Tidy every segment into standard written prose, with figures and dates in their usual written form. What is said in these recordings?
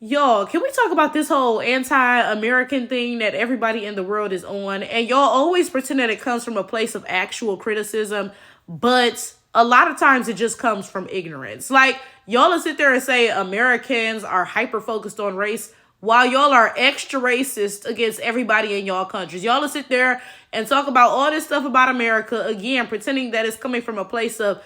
Y'all, can we talk about this whole anti-American thing that everybody in the world is on? And y'all always pretend that it comes from a place of actual criticism, but a lot of times it just comes from ignorance. Like, y'all will sit there and say Americans are hyper-focused on race while y'all are extra racist against everybody in y'all countries. Y'all will sit there and talk about all this stuff about America, again, pretending that it's coming from a place of,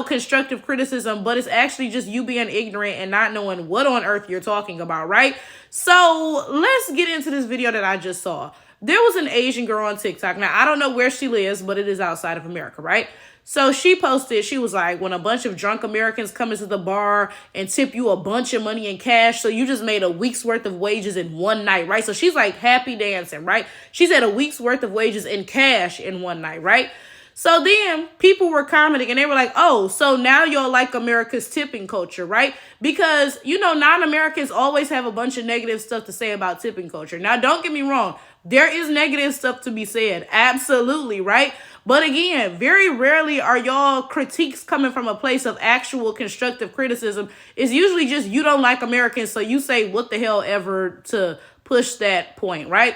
constructive criticism, but it's actually just you being ignorant and not knowing what on earth you're talking about, right? So let's get into this video that I just saw. There was an Asian girl on TikTok. Now, I don't know where she lives, but it is outside of America, right? So she posted, she was like, when a bunch of drunk Americans come into the bar and tip you a bunch of money in cash, so you just made a week's worth of wages in one night, right? So she's like happy dancing, right? She said a week's worth of wages in cash in one night, right? So then people were commenting and they were like, oh, so now y'all like America's tipping culture, right? Because, non-Americans always have a bunch of negative stuff to say about tipping culture. Now, don't get me wrong. There is negative stuff to be said. Absolutely, right? But again, very rarely are y'all critiques coming from a place of actual constructive criticism. It's usually just you don't like Americans, so you say what the hell ever to push that point, right?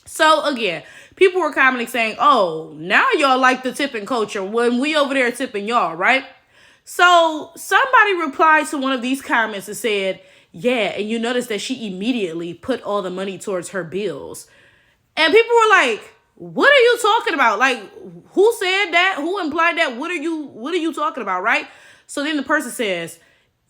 So again, people were commenting saying, oh, now y'all like the tipping culture when we over there tipping y'all, right? So somebody replied to one of these comments and said, yeah, and you notice that she immediately put all the money towards her bills. And people were like, what are you talking about? Like, who said that? Who implied that? What are you talking about, right? So then the person says,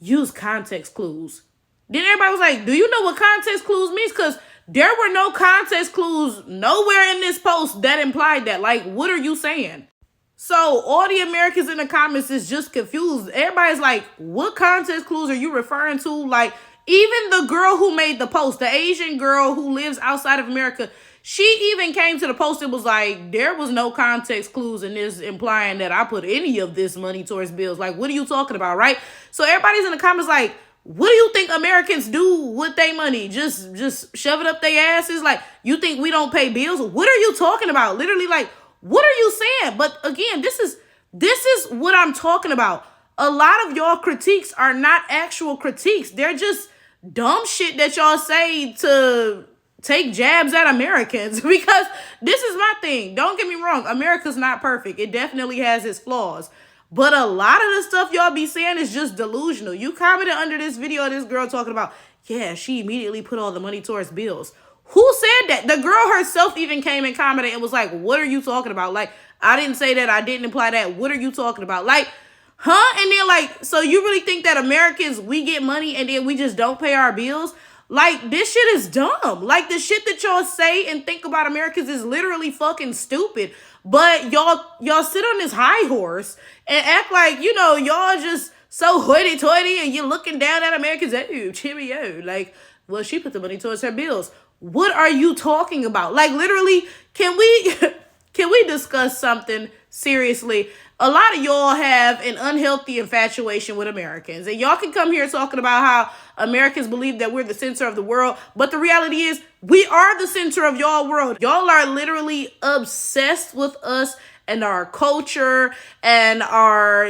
use context clues. Then everybody was like, do you know what context clues means? Because there were no context clues nowhere in this post that implied that. Like, what are you saying? So all the Americans in the comments is just confused. Everybody's like, what context clues are you referring to? Like, even the girl who made the post, the Asian girl who lives outside of America, she even came to the post and was like, there was no context clues in this implying that I put any of this money towards bills. Like, what are you talking about, right? So everybody's in the comments like, what do you think Americans do with their money? Just shove it up their asses? Like, you think we don't pay bills? What are you talking about? Literally, like, what are you saying? But again, this is what I'm talking about. A lot of y'all critiques are not actual critiques. They're just dumb shit that y'all say to take jabs at Americans. Because this is my thing. Don't get me wrong. America's not perfect. It definitely has its flaws. But a lot of the stuff y'all be saying is just delusional. You commented under this video of this girl talking about, yeah, she immediately put all the money towards bills. Who said that? The girl herself even came and commented and was like, what are you talking about? Like, I didn't say that. I didn't imply that. What are you talking about? Like, huh? And then like, so you really think that Americans, we get money and then we just don't pay our bills? Like, this shit is dumb. Like, the shit that y'all say and think about Americans is literally fucking stupid. But y'all sit on this high horse and act like, y'all just so hoity-toity and you're looking down at Americans. Oh, cheerio. Like, well, she put the money towards her bills. What are you talking about? Like, literally, can we discuss something seriously? A lot of y'all have an unhealthy infatuation with Americans. And y'all can come here talking about how Americans believe that we're the center of the world. But the reality is, we are the center of y'all world. Y'all are literally obsessed with us and our culture and our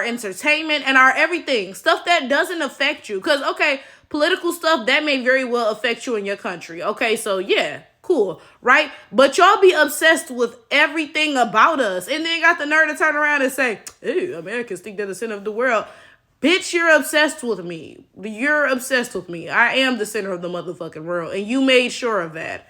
entertainment and our everything. Stuff that doesn't affect you. Because, okay, political stuff, that may very well affect you in your country. Okay, so yeah. Cool, right? But y'all be obsessed with everything about us. And then got the nerve to turn around and say, hey, Americans think they're the center of the world. Bitch, you're obsessed with me. You're obsessed with me. I am the center of the motherfucking world. And you made sure of that.